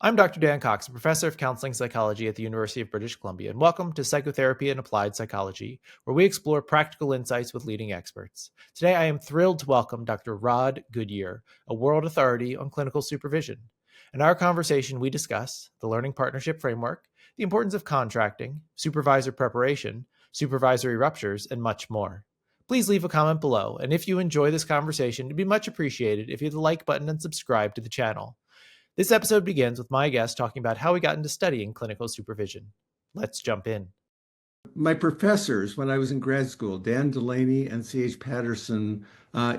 I'm Dr. Dan Cox, a professor of counseling psychology at the University of British Columbia, and welcome to Psychotherapy and Applied Psychology, where we explore practical insights with leading experts. Today, I am thrilled to welcome Dr. Rod Goodyear, a world authority on clinical supervision. In our conversation, we discuss the learning partnership framework, the importance of contracting, supervisor preparation, supervisory ruptures, and much more. Please leave a comment below, and if you enjoy this conversation, it'd be much appreciated if you hit the like button and subscribe to the channel. This episode begins with my guest talking about how he got into studying clinical supervision. Let's jump in. My professors, when I was in grad school, Dan Delaney and C.H. Patterson,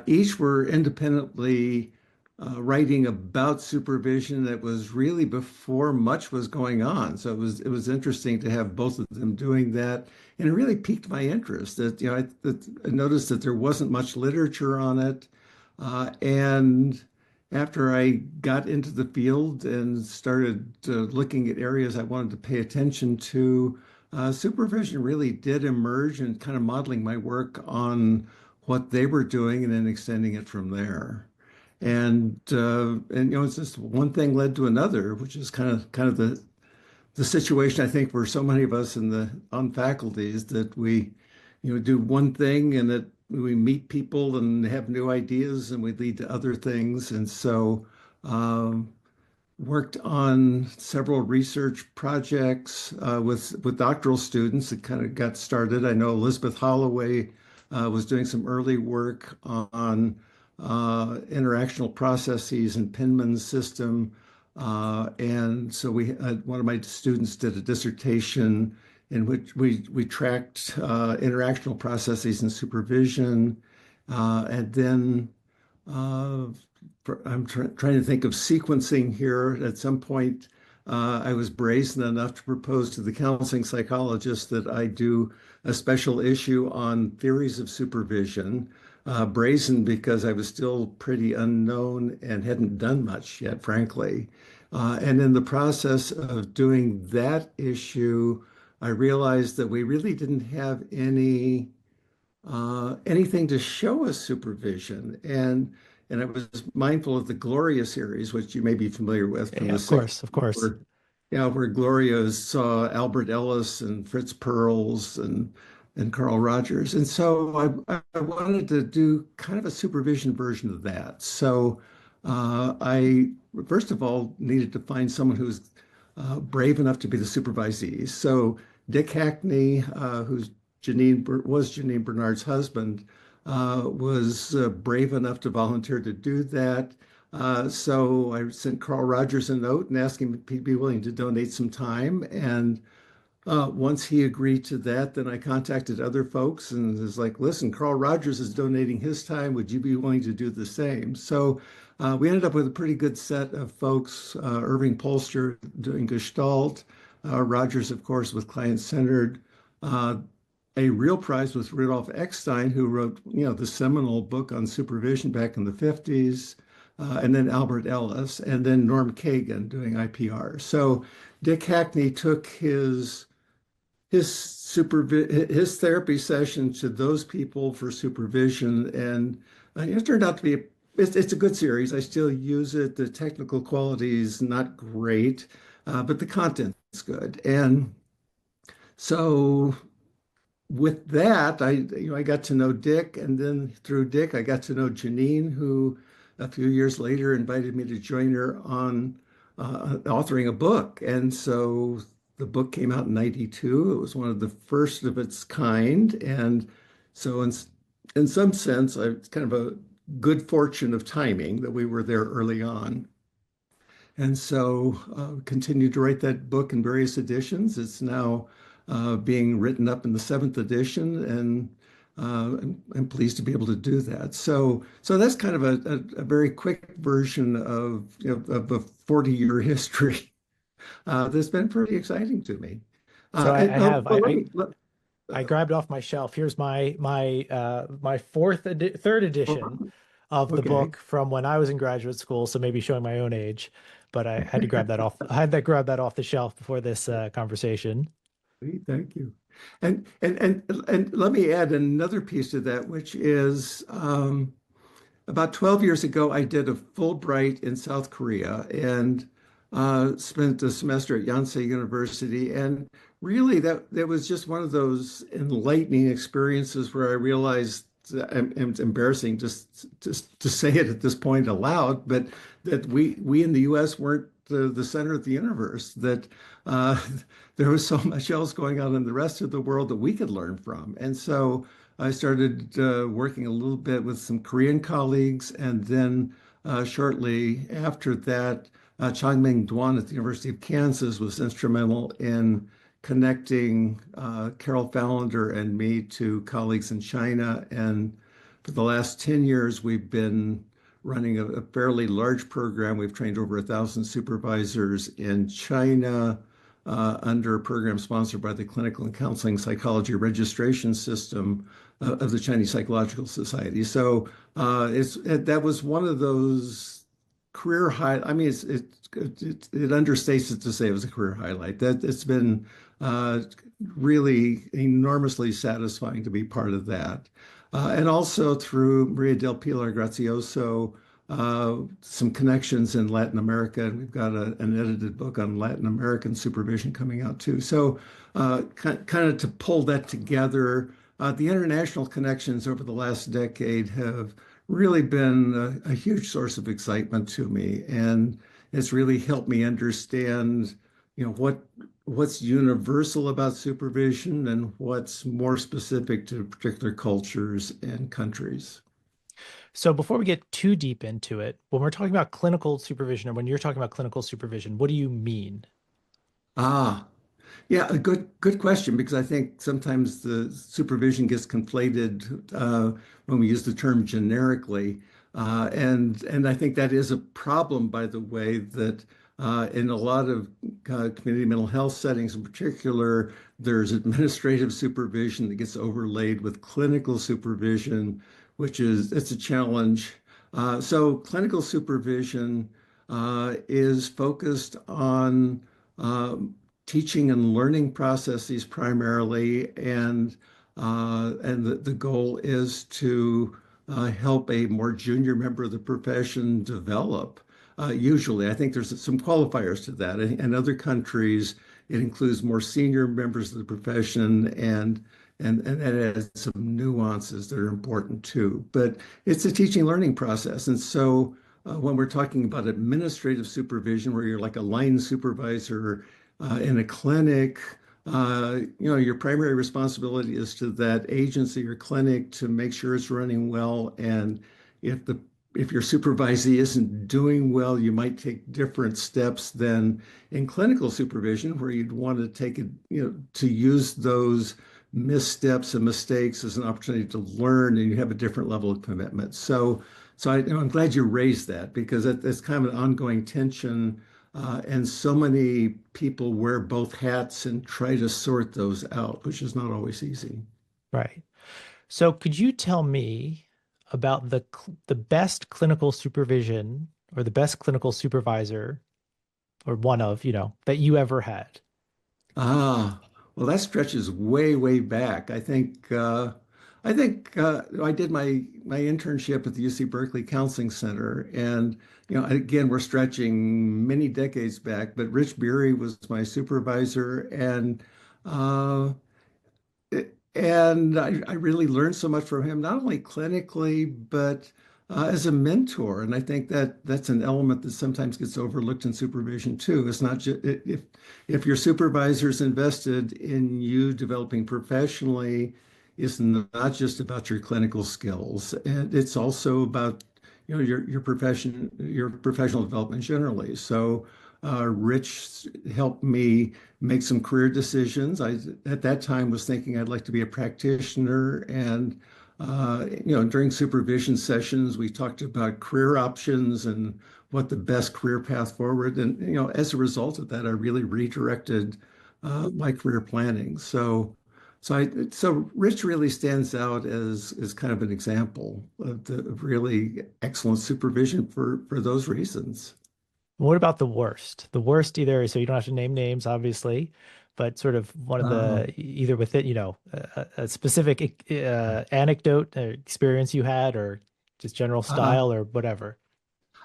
each were independently writing about supervision that was really before much was going on. So it was interesting to have both of them doing that, and it really piqued my interest. I noticed that there wasn't much literature on it, and after I got into the field and started looking at areas I wanted to pay attention to. Supervision really did emerge and kind of modeling my work on what they were doing and then extending it from there. And it's just one thing led to another, which is kind of the situation I think for so many of us in the on faculties that we, do one thing and that we meet people and have new ideas and we lead to other things. And so worked on several research projects with doctoral students that kind of got started. I know Elizabeth Holloway was doing some early work on interactional processes in Penman's system. And so one of my students did a dissertation in which we tracked interactional processes in supervision. And then I'm trying to think of sequencing here. At some point, I was brazen enough to propose to the counseling psychologist that I do a special issue on theories of supervision. Brazen because I was still pretty unknown and hadn't done much yet, frankly. And in the process of doing that issue, I realized that we really didn't have anything to show us supervision. And I was mindful of the Gloria series, which you may be familiar with from Yeah, the of 60s, course, of course. where Gloria saw Albert Ellis and Fritz Perls and Carl Rogers. And so I wanted to do kind of a supervision version of that. So I, first of all, needed to find someone who's brave enough to be the supervisee. So Dick Hackney, who's Janine Bernard's husband, was brave enough to volunteer to do that. So I sent Carl Rogers a note and asked him if he'd be willing to donate some time. And once he agreed to that, then I contacted other folks and was like, listen, Carl Rogers is donating his time. Would you be willing to do the same? So we ended up with a pretty good set of folks. Irving Polster doing Gestalt, Rogers, of course, with client-centered. A real prize was Rudolf Eckstein, who wrote, the seminal book on supervision back in the 50s, and then Albert Ellis, and then Norm Kagan doing IPR. So Dick Hackney took his therapy session to those people for supervision, and it turned out to be it's a good series. I still use it. The technical quality is not great, but the content's good. And so with that, I got to know Dick, and then through Dick, I got to know Janine, who a few years later invited me to join her on authoring a book. And so the book came out in '92. It was one of the first of its kind, and so in some sense, it's kind of a good fortune of timing that we were there early on. And so continued to write that book in various editions. It's now being written up in the seventh edition, and I'm pleased to be able to do that. So that's kind of a very quick version of a 40-year history that's been pretty exciting to me. So I, I have Well, I grabbed off my shelf. Here's my third edition of the okay. book from when I was in graduate school. So maybe showing my own age, but I had to grab that off. I had to grab that off the shelf before this conversation. Thank you. And let me add another piece to that, which is about 12 years ago, I did a Fulbright in South Korea, and spent a semester at Yonsei University, and really that was just one of those enlightening experiences where I realized, and it's embarrassing just to say it at this point aloud, but that we in the U.S. weren't the center of the universe, that uh, there was so much else going on in the rest of the world that we could learn from. And so I started working a little bit with some Korean colleagues, and then shortly after that, Changming Duan at the University of Kansas was instrumental in connecting Carol Fallender and me to colleagues in China. And for the last 10 years, we've been running a fairly large program. We've trained over 1,000 supervisors in China under a program sponsored by the Clinical and Counseling Psychology Registration System of the Chinese Psychological Society. So that was one of those career high. I mean, it understates it to say it was a career highlight. That it's been uh, really enormously satisfying to be part of that. And also through Maria del Pilar Grazioso, some connections in Latin America. And we've got an edited book on Latin American supervision coming out too. So, kind of to pull that together, the international connections over the last decade have really been a huge source of excitement to me. And it's really helped me understand, what's universal about supervision and what's more specific to particular cultures and countries. So before we get too deep into it, when we're talking about clinical supervision or when you're talking about clinical supervision, what do you mean? Ah, yeah, a good question, because I think sometimes the supervision gets conflated when we use the term generically, and I think that is a problem. By the way, that in a lot of community mental health settings, in particular, there's administrative supervision that gets overlaid with clinical supervision, which is it's a challenge. So clinical supervision is focused on um, teaching and learning processes primarily, and the goal is to help a more junior member of the profession develop. Usually, I think there's some qualifiers to that. In other countries, it includes more senior members of the profession, and that has some nuances that are important too. But it's a teaching learning process, and so. When we're talking about administrative supervision, where you're like a line supervisor in a clinic, your primary responsibility is to that agency or clinic to make sure it's running well. And if the if your supervisee isn't doing well, you might take different steps than in clinical supervision, where you'd want to take it, to use those missteps and mistakes as an opportunity to learn, and you have a different level of commitment. I'm glad you raised that, because it's kind of an ongoing tension, and so many people wear both hats and try to sort those out, which is not always easy. Right. So could you tell me about the best clinical supervision or the best clinical supervisor or one of, that you ever had? Ah, well, that stretches way, way back. I think I did my internship at the UC Berkeley Counseling Center, and again, we're stretching many decades back. But Rich Beery was my supervisor, uh, and I really learned so much from him, not only clinically, but as a mentor. And I think that that's an element that sometimes gets overlooked in supervision too. It's not just if your supervisor's invested in you developing professionally, it's not just about your clinical skills, and it's also about your profession, your professional development generally. So Rich helped me make some career decisions. I, at that time, was thinking I'd like to be a practitioner. And, during supervision sessions, we talked about career options and what the best career path forward. And, as a result of that, I really redirected my career planning. So Rich really stands out as kind of an example of really excellent supervision for those reasons. What about the worst? The worst either, so you don't have to name names, obviously, but sort of one of Uh, the either with it, a specific anecdote or experience you had, or just general uh, style or whatever.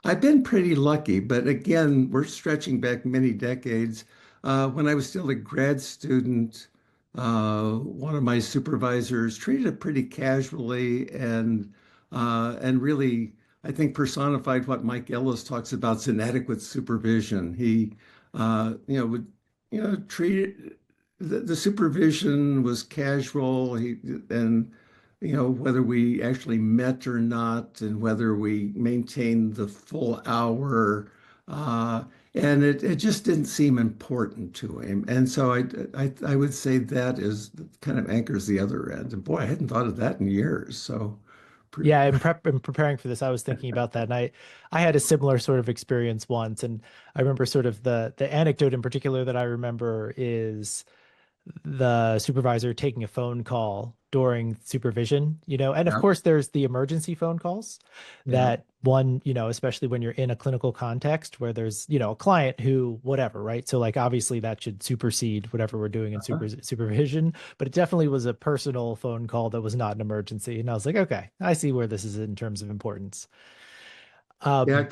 I've been pretty lucky, but again, we're stretching back many decades. When I was still a grad student, one of my supervisors treated it pretty casually and really, I think, personified what Mike Ellis talks about as inadequate supervision. He, would, treat it, the supervision was casual. And whether we actually met or not, and whether we maintained the full hour. Uh, and it just didn't seem important to him. And so I would say that is kind of anchors the other end. And boy, I hadn't thought of that in years. So, pre- Yeah, in preparing for this, I was thinking about that, and I had a similar sort of experience once, and I remember sort of the anecdote in particular that I remember is the supervisor taking a phone call during supervision, and of yeah, course there's the emergency phone calls yeah, that one, especially when you're in a clinical context where there's, a client who, whatever, right? So like obviously that should supersede whatever we're doing in uh-huh. supervision, but it definitely was a personal phone call that was not an emergency. And I was like, okay, I see where this is in terms of importance. Yeah. Um,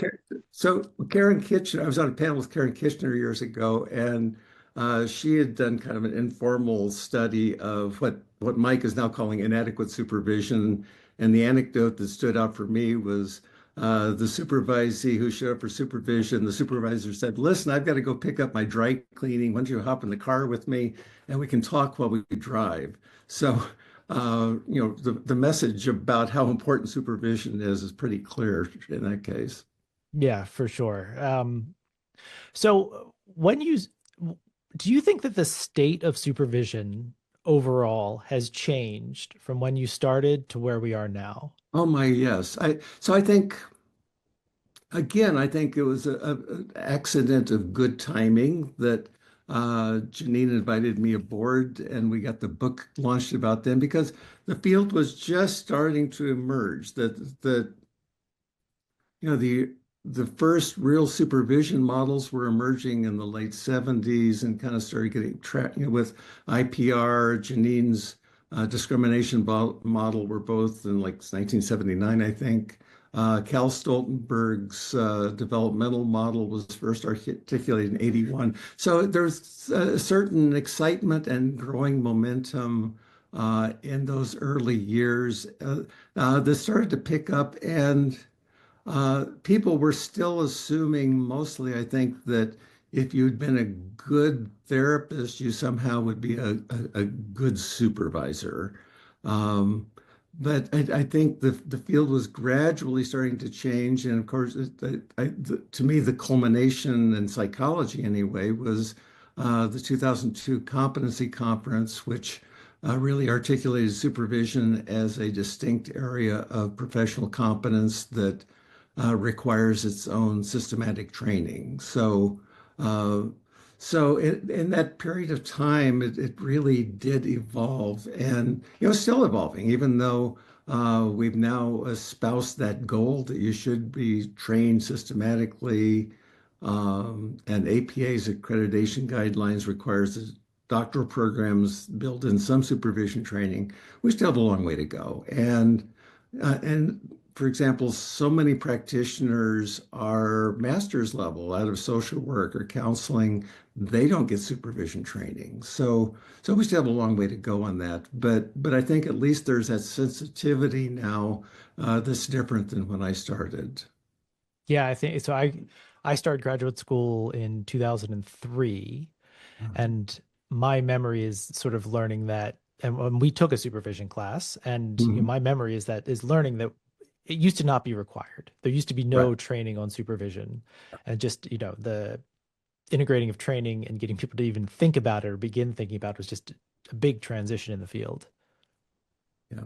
So Karen Kitchener, I was on a panel with Karen Kitchener years ago, and she had done kind of an informal study of what Mike is now calling inadequate supervision. And the anecdote that stood out for me was the supervisee who showed up for supervision. The supervisor said, "Listen, I've got to go pick up my dry cleaning. Why don't you hop in the car with me, and we can talk while we drive?" So the message about how important supervision is pretty clear in that case. yeah, for sure. So when you do you think that the state of supervision overall has changed from when you started to where we are now? Oh my, yes. I think again, I think it was a accident of good timing that Janine invited me aboard and we got the book launched about them because the field was just starting to emerge. That the first real supervision models were emerging in the late 70s and kind of started getting tracked, with IPR. Janine's discrimination model were both in like 1979, I think. Cal Stoltenberg's developmental model was first articulated in 81. So there's a certain excitement and growing momentum in those early years. This started to pick up, and people were still assuming mostly, I think, that if you'd been a good therapist, you somehow would be a good supervisor. Um, but I think the field was gradually starting to change. And of course, to me, the culmination in psychology anyway was the 2002 Competency Conference, which really articulated supervision as a distinct area of professional competence that requires its own systematic training. Uh, in that period of time, it really did evolve, and still evolving, even though we've now espoused that goal that you should be trained systematically. And APA's accreditation guidelines requires that doctoral programs build in some supervision training. We still have a long way to go, and for example, so many practitioners are master's level out of social work or counseling. They don't get supervision training. So we still have a long way to go on that. But I think at least there's that sensitivity now that's different than when I started. Yeah, I think so. I started graduate school in 2003, and my memory is sort of learning that, and when we took a supervision class, and Mhm. my memory is learning that it used to not be required. There used to be Right. no training on supervision, and just the integrating of training and getting people to even think about it or begin thinking about it was just a big transition in the field. Yeah.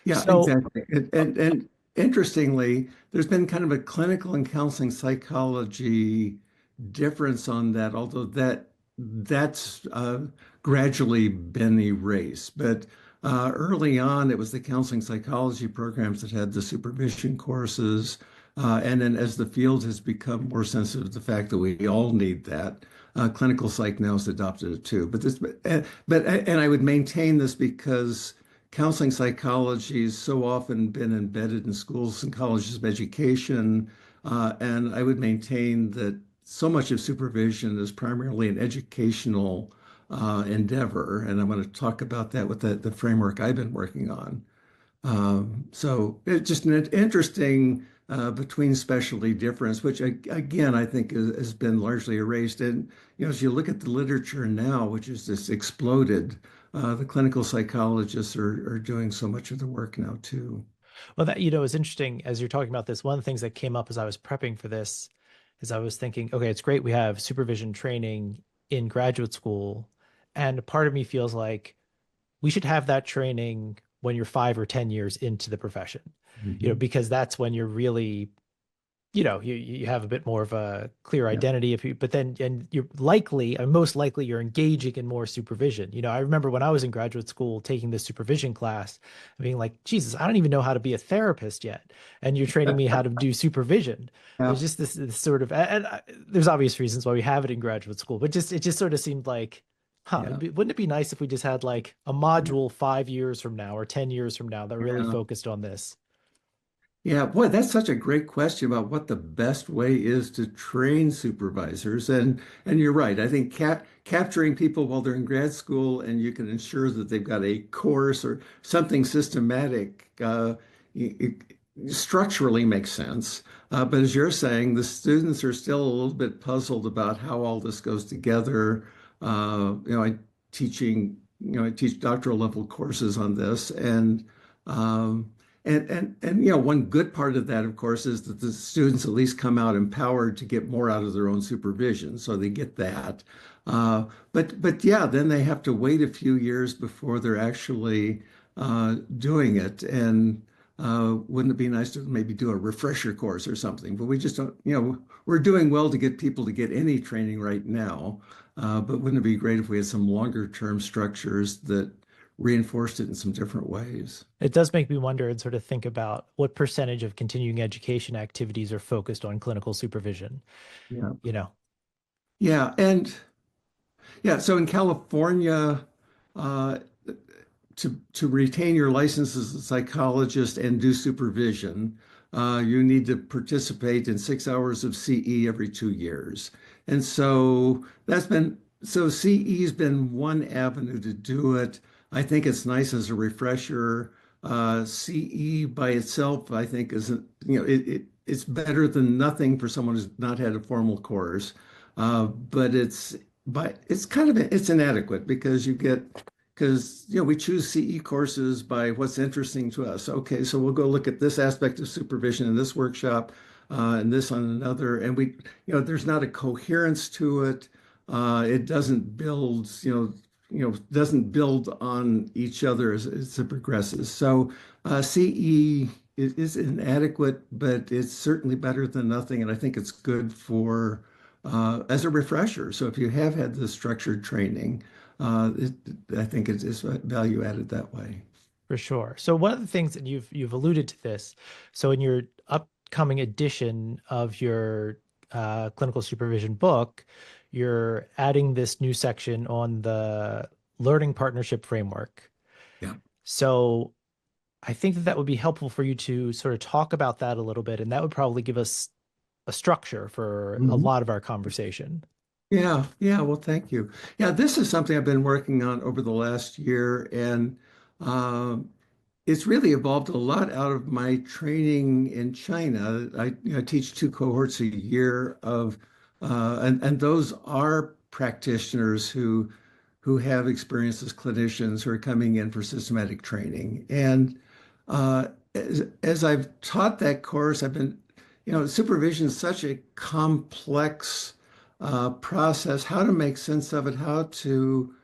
Yeah, So, exactly. And interestingly, there's been kind of a clinical and counseling psychology difference on that, although that's gradually been erased. But early on, it was the counseling psychology programs that had the supervision courses. And then as the field has become more sensitive to the fact that we all need that, clinical psych now has adopted it too. And I would maintain this because counseling psychology has so often been embedded in schools and colleges of education. And I would maintain that so much of supervision is primarily an educational endeavor. And I'm going to talk about that with the framework I've been working on. So it's just an interesting between specialty difference, which again I think has been largely erased. And as you look at the literature now, which has just exploded, the clinical psychologists are doing so much of the work now too. Well, that, is interesting as you're talking about this. One of the things that came up as I was prepping for this is I was thinking, okay, it's great we have supervision training in graduate school. And part of me feels like we should have that training when you're 5 or 10 years into the profession, Mhm. because that's when you're really, you have a bit more of a clear Yeah. identity if you, but then, and you're likely, and most likely you're engaging in more supervision. I remember when I was in graduate school taking this supervision class and being like, Jesus, I don't even know how to be a therapist yet. And you're training me how to do supervision. There's Yeah. just this sort of, and there's obvious reasons why we have it in graduate school, but it just sort of seemed like, Yeah. wouldn't it be nice if we just had like a module 5 years from now or 10 years from now that really Yeah. focused on this? Yeah, boy, that's such a great question about what the best way is to train supervisors. And you're right. I think capturing people while they're in grad school and you can ensure that they've got a course or something systematic structurally makes sense. But as you're saying, the students are still a little bit puzzled about how all this goes together. I I teach doctoral level courses on this, um, one good part of that, of course, is that the students at least come out empowered to get more out of their own supervision, so they get that. But yeah, then they have to wait a few years before they're actually doing it. And wouldn't it be nice to maybe do a refresher course or something? But we just don't, we're doing well to get people to get any training right now. But wouldn't it be great if we had some longer term structures that reinforced it in some different ways? It does make me wonder and sort of think about what percentage of continuing education activities are focused on clinical supervision, Yeah. you know? Yeah. And yeah, so in California, uh, to retain your license as a psychologist and do supervision, you need to participate in 6 hours of CE every 2 years. And so CE's been one avenue to do it. I think it's nice as a refresher. CE by itself, I think, isn't, it's better than nothing for someone who's not had a formal course. But it's kind of it's inadequate because we choose CE courses by what's interesting to us. Okay, so we'll go look at this aspect of supervision in this workshop, and this on another, and there's not a coherence to it. It doesn't build, doesn't build on each other as it progresses. So CE is inadequate, but it's certainly better than nothing, and I think it's good for as a refresher. So if you have had the structured training, uh, it, I think it is value added that way. For sure. So one of the things that you've alluded to this. So in your upcoming edition of your clinical supervision book, you're adding this new section on the learning partnership framework. Yeah. So I think that would be helpful for you to sort of talk about that a little bit, and that would probably give us a structure for a Mhm. lot of our conversation. Yeah, yeah. Well, thank you. Yeah, this is something I've been working on over the last year, and um, it's really evolved a lot out of my training in China. I teach two cohorts a year and those are practitioners who have experience as clinicians who are coming in for systematic training. And as I've taught that course, I've been, supervision is such a complex process, how to make sense of it, how to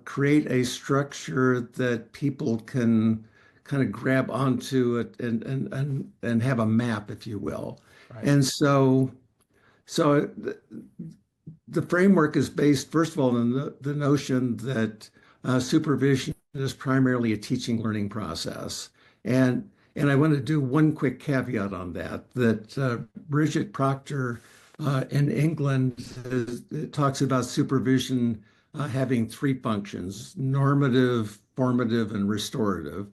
create a structure that people can kind of grab onto it and have a map, if you will. Right. And so the framework is based, first of all, on the notion that supervision is primarily a teaching learning process. And I want to do one quick caveat on that Bridget Proctor in England talks about supervision having three functions: normative, formative, and restorative.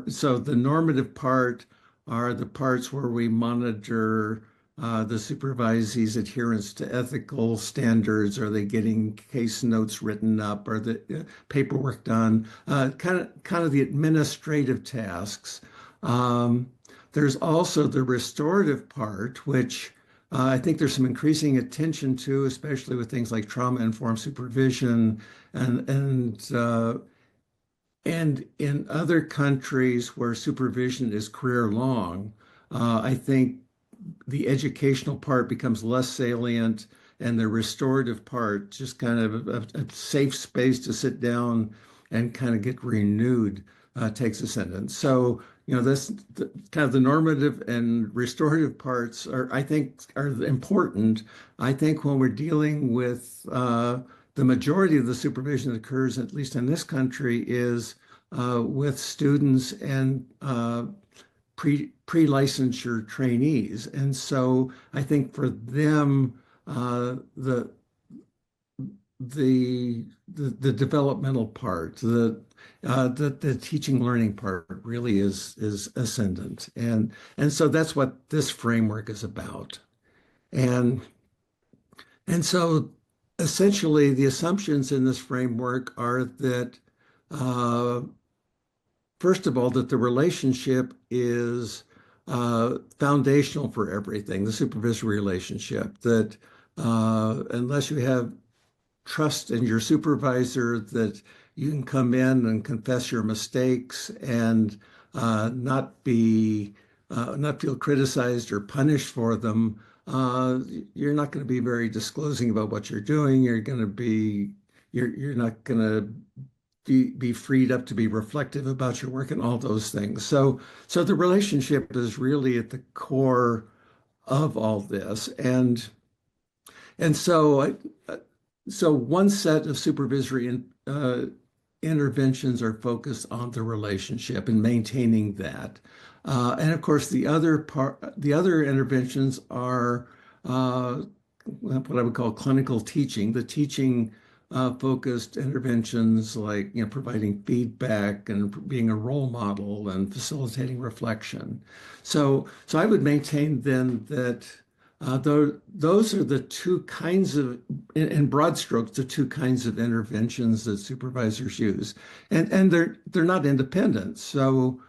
So the normative part are the parts where we monitor the supervisees' adherence to ethical standards. Are they getting case notes written up? Are the paperwork done? Kind of the administrative tasks. Um, there's also the restorative part, which I think there's some increasing attention to, especially with things like trauma-informed supervision and and uh, and in other countries where supervision is career long. I think the educational part becomes less salient and the restorative part just kind of a safe space to sit down and kind of get renewed takes ascendance. So, this kind of the normative and restorative parts are, I think, are important. I think when we're dealing with the majority of the supervision that occurs, at least in this country, is with students and pre-licensure trainees. And so I think for them, the developmental part, the teaching learning part really is ascendant. And so that's what this framework is about. And and so essentially the assumptions in this framework are that uh, first of all, that the relationship is foundational for everything, the supervisory relationship, that unless you have trust in your supervisor, that you can come in and confess your mistakes and not feel criticized or punished for them, you're not going to be very disclosing about what you're doing. You're not going to be freed up to be reflective about your work and all those things. So the relationship is really at the core of all this. And so one set of supervisory interventions are focused on the relationship and maintaining that. And of course, the other interventions are what I would call clinical teaching, the teaching focused interventions like providing feedback and being a role model and facilitating reflection. So I would maintain then that those are the two kinds of, in broad strokes, the two kinds of interventions that supervisors use, and they're not independent. So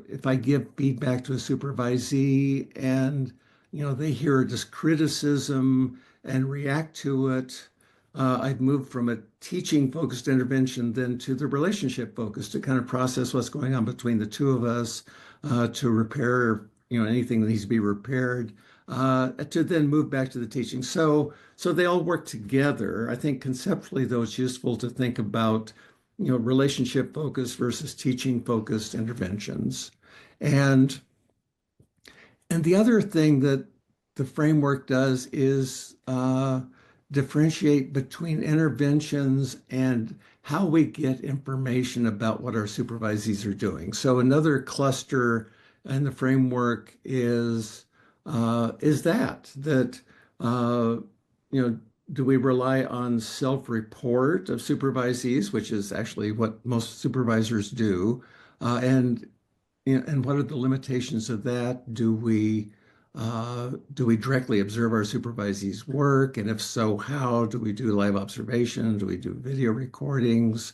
if I give feedback to a supervisee and they hear just criticism and react to it, I've moved from a teaching focused intervention then to the relationship focused to kind of process what's going on between the two of us, to repair anything that needs to be repaired, to then move back to the teaching. So they all work together. I think conceptually, though, it's useful to think about relationship focused versus teaching focused interventions. And and the other thing that the framework does is differentiate between interventions and how we get information about what our supervisees are doing. So another cluster in the framework is that uh, do we rely on self-report of supervisees, which is actually what most supervisors do, and what are the limitations of that? Do we directly observe our supervisees' work? And if so, how? Do we do live observation? Do we do video recordings?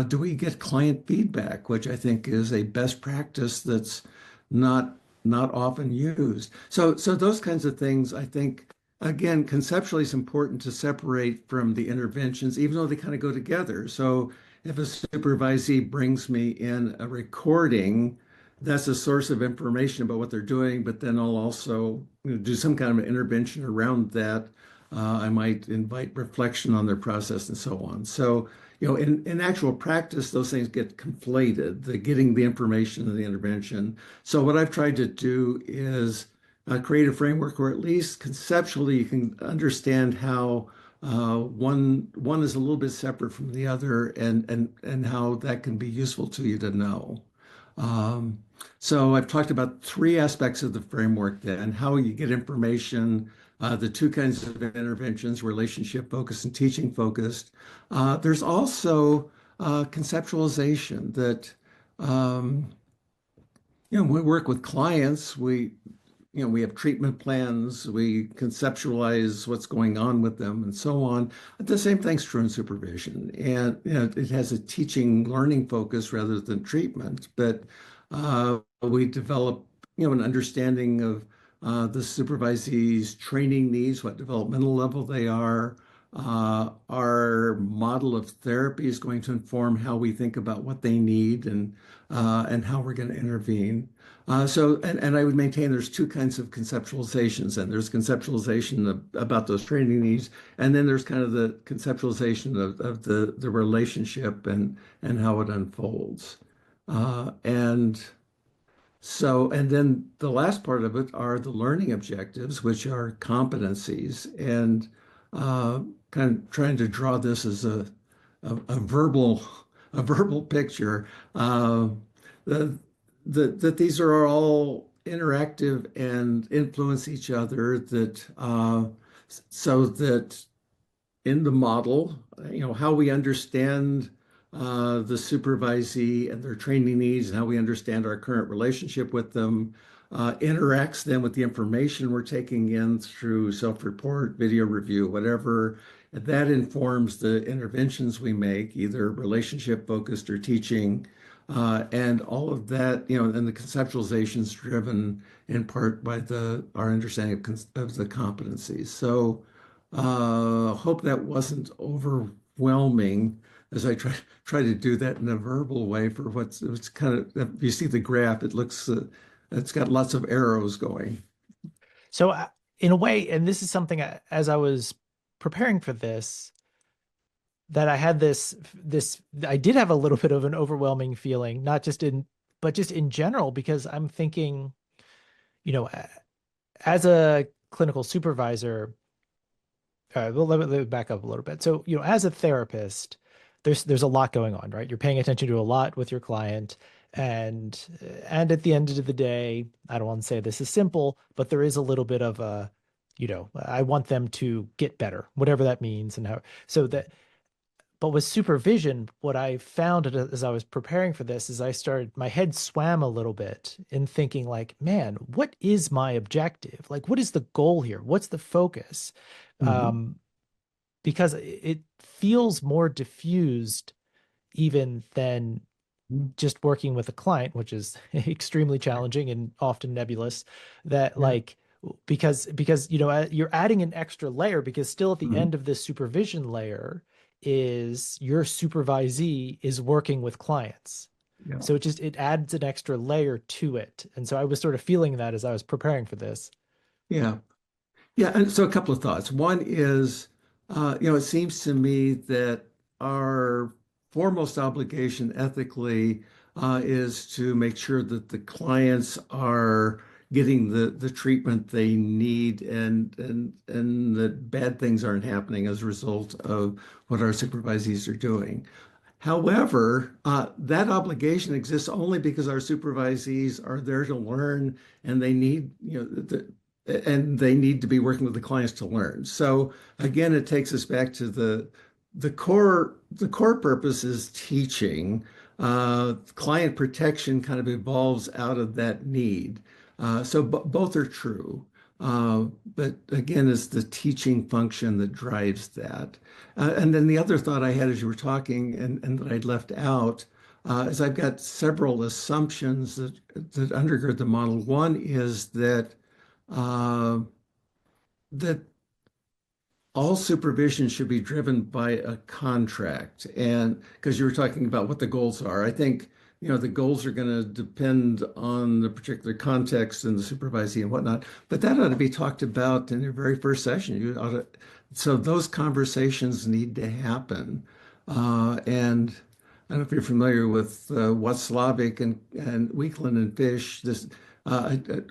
Do we get client feedback, which I think is a best practice that's not not often used. So those kinds of things, I think, again, conceptually, it's important to separate from the interventions, even though they kind of go together. So if a supervisee brings me in a recording, that's a source of information about what they're doing, but then I'll also do some kind of intervention around that. I might invite reflection on their process and so on. So, in actual practice, those things get conflated, the getting the information and the intervention. So what I've tried to do is create a framework where at least conceptually you can understand how one is a little bit separate from the other and how that can be useful to you to know. Um, so I've talked about three aspects of the framework then, how you get information, the two kinds of interventions, relationship focused and teaching focused. There's also conceptualization that um, When we work with clients, we have treatment plans, we conceptualize what's going on with them and so on. The same thing's true in supervision. And it has a teaching learning focus rather than treatment, but we develop an understanding of the supervisees' training needs, what developmental level they are. Our model of therapy is going to inform how we think about what they need and how we're going to intervene. And I would maintain there's two kinds of conceptualizations, and there's conceptualization about those training needs, and then there's kind of the conceptualization of the relationship and how it unfolds. And and then the last part of it are the learning objectives, which are competencies, and uh, kind of trying to draw this as a verbal a verbal picture. The, that these are all interactive and influence each other. So that in the model, how we understand the supervisee and their training needs and how we understand our current relationship with them interacts then with the information we're taking in through self-report, video review, whatever. That informs the interventions we make, either relationship focused or teaching. And all of that, and the conceptualization is driven in part by our understanding of the competencies. So, hope that wasn't overwhelming as I try to do that in a verbal way for it's kind of, if you see the graph, it's got lots of arrows going. So, in a way, and this is something as I was preparing for this, that I had I did have a little bit of an overwhelming feeling, not just but just in general, because I'm thinking, as a clinical supervisor, well, let me back up a little bit. So, as a therapist, there's a lot going on, right? You're paying attention to a lot with your client, and at the end of the day, I don't want to say this is simple, but there is a little bit of I want them to get better, whatever that means, and how. So that, but with supervision, what I found as I was preparing for this is my head swam a little bit in thinking like, man, what is my objective? Like, what is the goal here? What's the focus? Mhm. Um, because it feels more diffused even than just working with a client, which is extremely challenging and often nebulous. That Yeah. like because you're adding an extra layer, because still at the Mhm. end of this supervision layer is your supervisee is working with clients. Yeah. So it adds an extra layer to it. And so I was sort of feeling that as I was preparing for this. Yeah. Yeah, and so a couple of thoughts. One is, it seems to me that our foremost obligation ethically is to make sure that the clients are getting the treatment they need and that bad things aren't happening as a result of what our supervisees are doing. However, that obligation exists only because our supervisees are there to learn and they need to be working with the clients to learn. So again, it takes us back to the core purpose is teaching. Client protection kind of evolves out of that need. So both are true. But again, it's the teaching function that drives that. And then the other thought I had as you were talking and that I'd left out is I've got several assumptions that undergird the model. One is uh, that all supervision should be driven by a contract. And because you were talking about what the goals are, I think, the goals are going to depend on the particular context and the supervisee and whatnot, but that ought to be talked about in your very first session. So those conversations need to happen. And I don't know if you're familiar with Watzlawick and Weekland and Fish.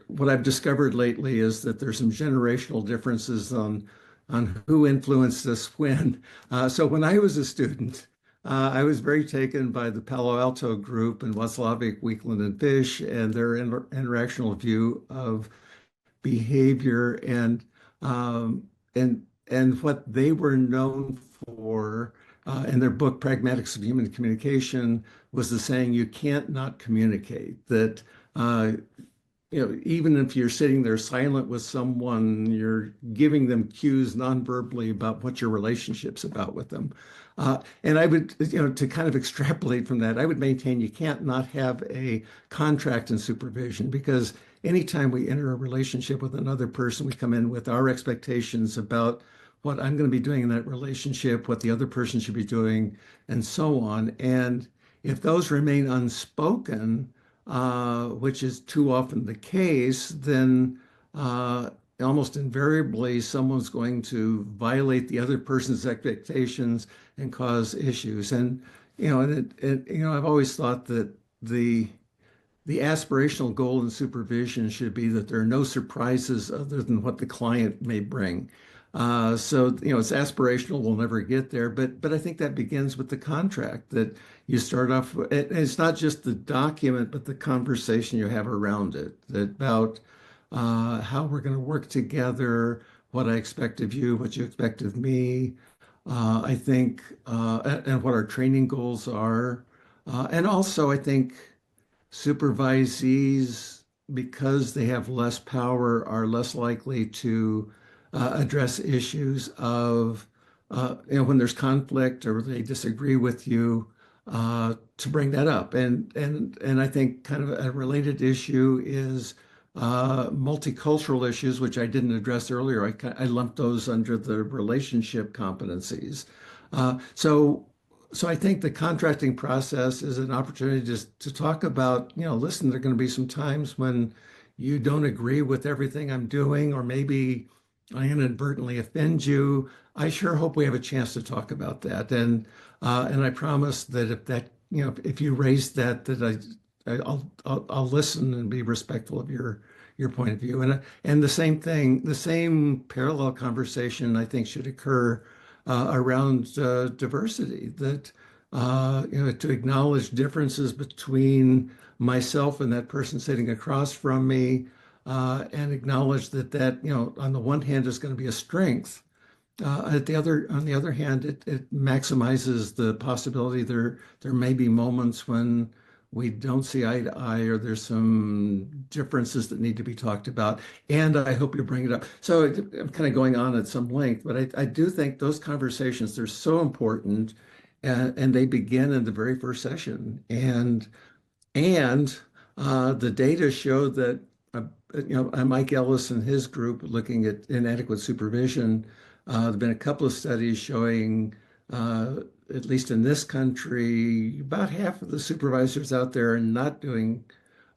What I've discovered lately is that there's some generational differences on who influenced us when. So when I was a student, I was very taken by the Palo Alto group and Watzlawick, Weekland, and Fish and their interactional view of behavior um, and what they were known for in their book Pragmatics of Human Communication was the saying you can't not communicate. That uh, even if you're sitting there silent with someone, you're giving them cues non-verbally about what your relationship's about with them. And I would, to kind of extrapolate from that, I would maintain you can't not have a contract in supervision because anytime we enter a relationship with another person, we come in with our expectations about what I'm going to be doing in that relationship, what the other person should be doing, and so on. And if those remain unspoken, which is too often the case, then almost invariably someone's going to violate the other person's expectations and cause issues. And I've always thought that the aspirational goal in supervision should be that there are no surprises other than what the client may bring. It's aspirational. We'll never get there, but I think that begins with the contract that you start off. And it's not just the document, but the conversation you have around it about how we're going to work together, what I expect of you, what you expect of me. I think, and what our training goals are, and also I think supervisees, because they have less power, are less likely to address issues of, when there's conflict or they disagree with you, to bring that up. And I think kind of a related issue is multicultural issues, which I didn't address earlier. I lumped those under the relationship competencies. Uh, so so I think the contracting process is an opportunity to talk about, listen, there are going to be some times when you don't agree with everything I'm doing, or maybe I inadvertently offend you. I sure hope we have a chance to talk about that. And I promise that if you raise that, I'll listen and be respectful of your point of view. And the same thing, the same parallel conversation I think should occur around diversity, that to acknowledge differences between myself and that person sitting across from me, and acknowledge that on the one hand is going to be a strength. On the other hand, it maximizes the possibility there may be moments when we don't see eye to eye, or there's some differences that need to be talked about. And I hope you bring it up. So I'm kind of going on at some length, but I do think those conversations, they're so important, and they begin in the very first session. And the data show that, Mike Ellis and his group looking at inadequate supervision, there have been a couple of studies showing, at least in this country, about half of the supervisors out there are not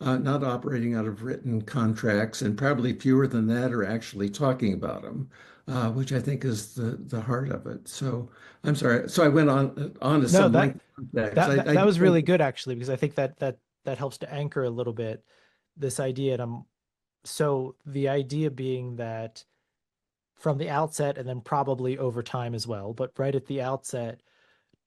operating out of written contracts, and probably fewer than that are actually talking about them, which I think is the heart of it. So I'm sorry. So I went on to No, some length of context. that I was think really good actually, because I think that helps to anchor a little bit this idea. And so the idea being that from the outset, and then probably over time as well, but right at the outset,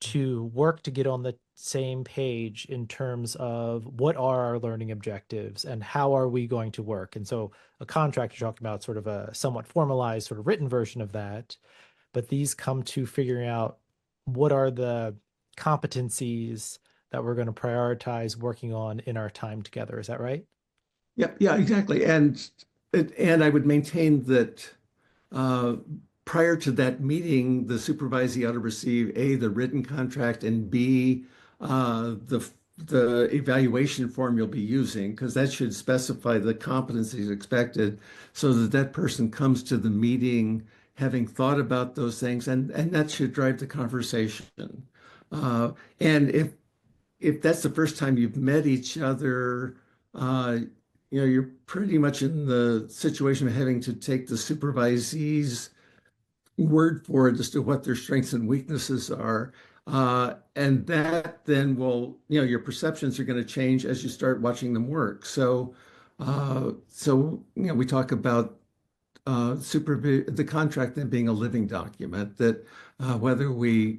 to work to get on the same page in terms of what are our learning objectives and how are we going to work. And so a contract, you're talking about sort of a somewhat formalized sort of written version of that, but these come to figuring out what are the competencies that we're going to prioritize working on in our time together. Is that right? yeah, yeah, exactly. And I would maintain that uh, prior to that meeting, the supervisee ought to receive A, the written contract, and B, the evaluation form you'll be using, because that should specify the competencies expected, so that that person comes to the meeting having thought about those things, and that should drive the conversation. Uh, and if that's the first time you've met each other, uh, you're pretty much in the situation of having to take the supervisee's word for it as to what their strengths and weaknesses are. And that then your perceptions are going to change as you start watching them work. So we talk about the contract then being a living document, that whether we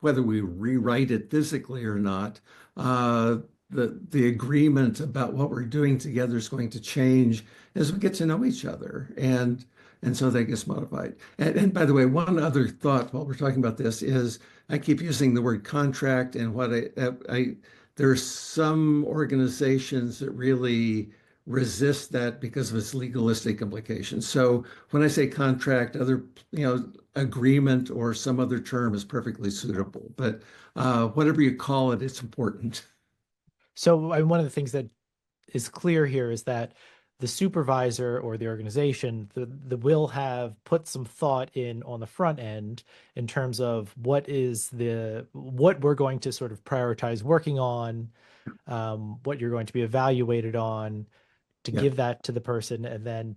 rewrite it physically or not, uh, the agreement about what we're doing together is going to change as we get to know each other, and so that gets modified. And by the way, one other thought while we're talking about this is I keep using the word contract, and what there's some organizations that really resist that because of its legalistic implications. So when I say contract, other, agreement or some other term is perfectly suitable. But whatever you call it, it's important. So one of the things that is clear here is that the supervisor or the organization the will have put some thought in on the front end in terms of what we're going to sort of prioritize working on, what you're going to be evaluated on, to Yeah, give that to the person, and then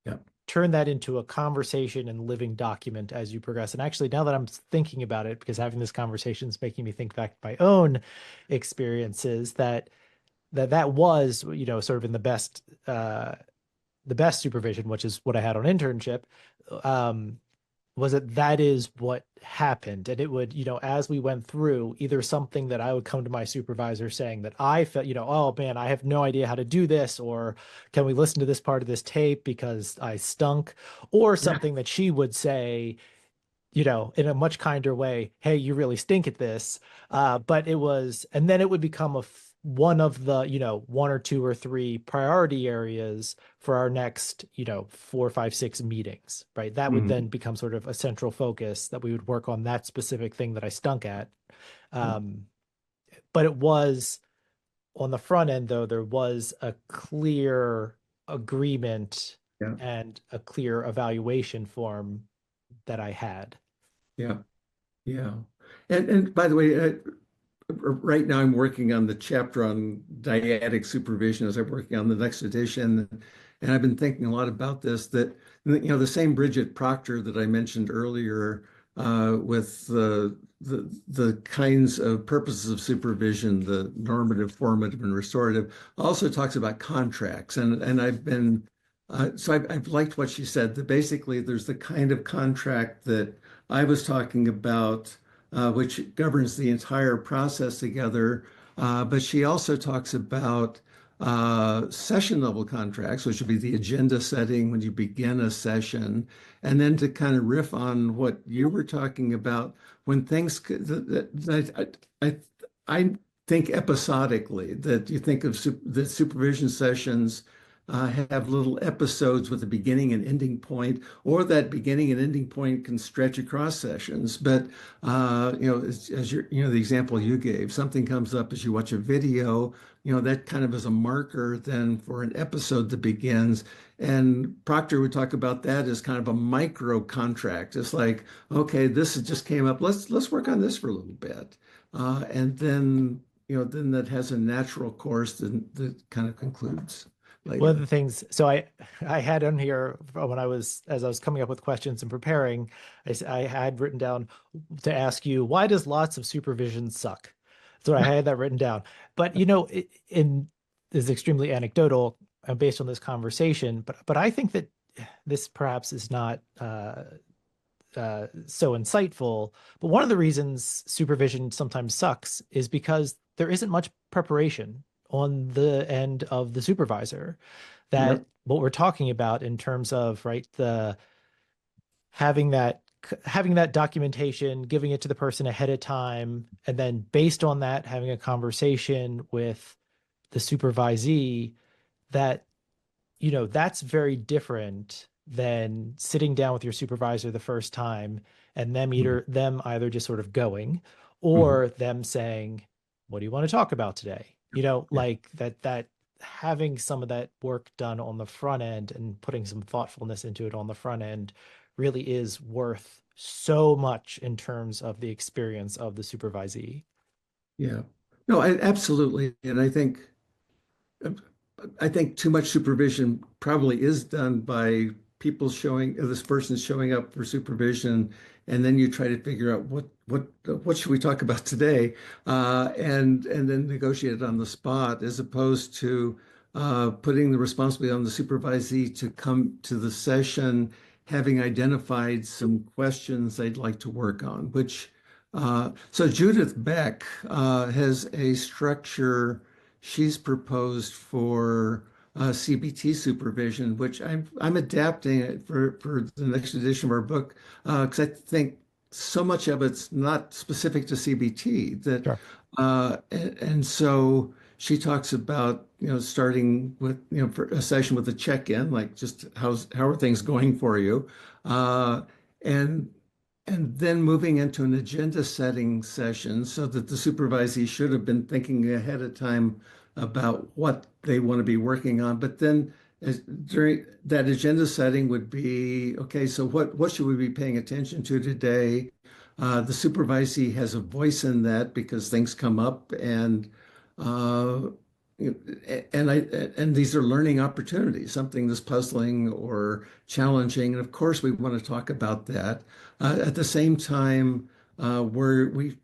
yeah, turn that into a conversation and living document as you progress. And actually, now that I'm thinking about it, because having this conversation is making me think back to my own experiences, that was, sort of in the best supervision, which is what I had on internship, um, was that is what happened. And it would, as we went through, either something that I would come to my supervisor saying that I felt, oh man, I have no idea how to do this, or can we listen to this part of this tape because I stunk, or yeah. something that she would say, in a much kinder way, hey, you really stink at this. But it was, and then it would become one of the, one or two or three priority areas for our next, 4, 5, 6 meetings, right? That would then Mhm. become sort of a central focus that we would work on that specific thing that I stunk at. Yeah, Um, but it was on the front end, though, there was a clear agreement yeah, and a clear evaluation form that I had. yeah, yeah. And by the way, right now I'm working on the chapter on dyadic supervision as I'm working on the next edition. And I've been thinking a lot about this, that, the same Bridget Proctor that I mentioned earlier, with the kinds of purposes of supervision, the normative, formative, and restorative, also talks about contracts. And I've liked what she said, that basically there's the kind of contract that I was talking about, which governs the entire process together. But she also talks about session level contracts, which would be the agenda setting when you begin a session. And then to kind of riff on what you were talking about, when things I think episodically, that you think of the supervision sessions have little episodes with a beginning and ending point, or that beginning and ending point can stretch across sessions. But as the example you gave, something comes up as you watch a video, that kind of is a marker then for an episode that begins. And Proctor would talk about that as kind of a micro contract. It's like, okay, just came up. Let's work on this for a little bit, and then that has a natural course that kind of concludes One of the later. things, so I had on here when as I was coming up with questions and preparing, I had written down to ask you, why does lots of supervision suck? So I had that written down. But in this is extremely anecdotal based on this conversation, but I think that this perhaps is not so insightful. But one of the reasons supervision sometimes sucks is because there isn't much preparation on the end of the supervisor. That Yep. what we're talking about in terms of, right, the having that having that documentation, giving it to the person ahead of time, and then based on that, having a conversation with the supervisee, that that's very different than sitting down with your supervisor the first time and them either just sort of going, Mhm. or them saying, what do you want to talk about today? Yeah. Like that having some of that work done on the front end and putting some thoughtfulness into it on the front end really is worth so much in terms of the experience of the supervisee. Yeah. No, absolutely. And I think too much supervision probably is done by people showing this person's showing up for supervision, and then you try to figure out what should we talk about today, and then negotiate it on the spot, as opposed to putting the responsibility on the supervisee to come to the session having identified some questions they'd like to work on. So Judith Beck has a structure she's proposed for CBT supervision, which I'm adapting it for the next edition of our book, because I think so much of it's not specific to CBT that, Sure. and so she talks about, starting with, for a session with a check-in, like just how are things going for you? Uh, and and then moving into an agenda setting session so that the supervisee should have been thinking ahead of time about what they want to be working on. But then during that agenda setting would be, okay, so what should we be paying attention to today? The supervisee has a voice in that because things come up uh, and these are learning opportunities, something that's puzzling or challenging. And of course, we want to talk about that. At the same time, where we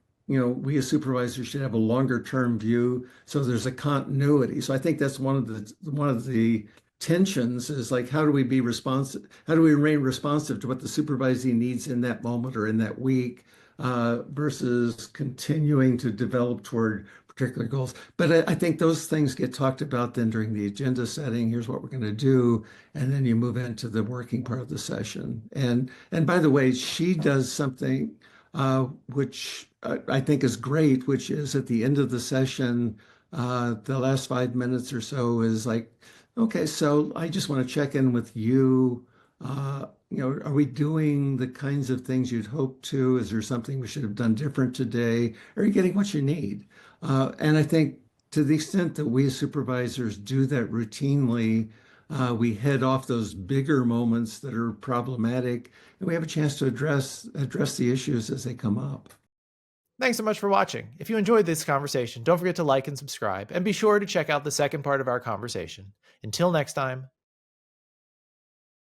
as supervisors should have a longer term view, so there's a continuity. So I think that's one of the tensions is like, how do we be responsive? How do we remain responsive to what the supervisee needs in that moment or in that week, versus continuing to develop toward particular goals. But I think those things get talked about then during the agenda setting. Here's what we're going to do, and then you move into the working part of the session. And by the way, she does something which I think is great, which is at the end of the session, the last 5 minutes or so is like, okay, so I just want to check in with you. Are we doing the kinds of things you'd hope to? Is there something we should have done different today? Are you getting what you need? And I think to the extent that we as supervisors do that routinely, we head off those bigger moments that are problematic, and we have a chance to address the issues as they come up. Thanks so much for watching. If you enjoyed this conversation, don't forget to like and subscribe, and be sure to check out the second part of our conversation. Until next time,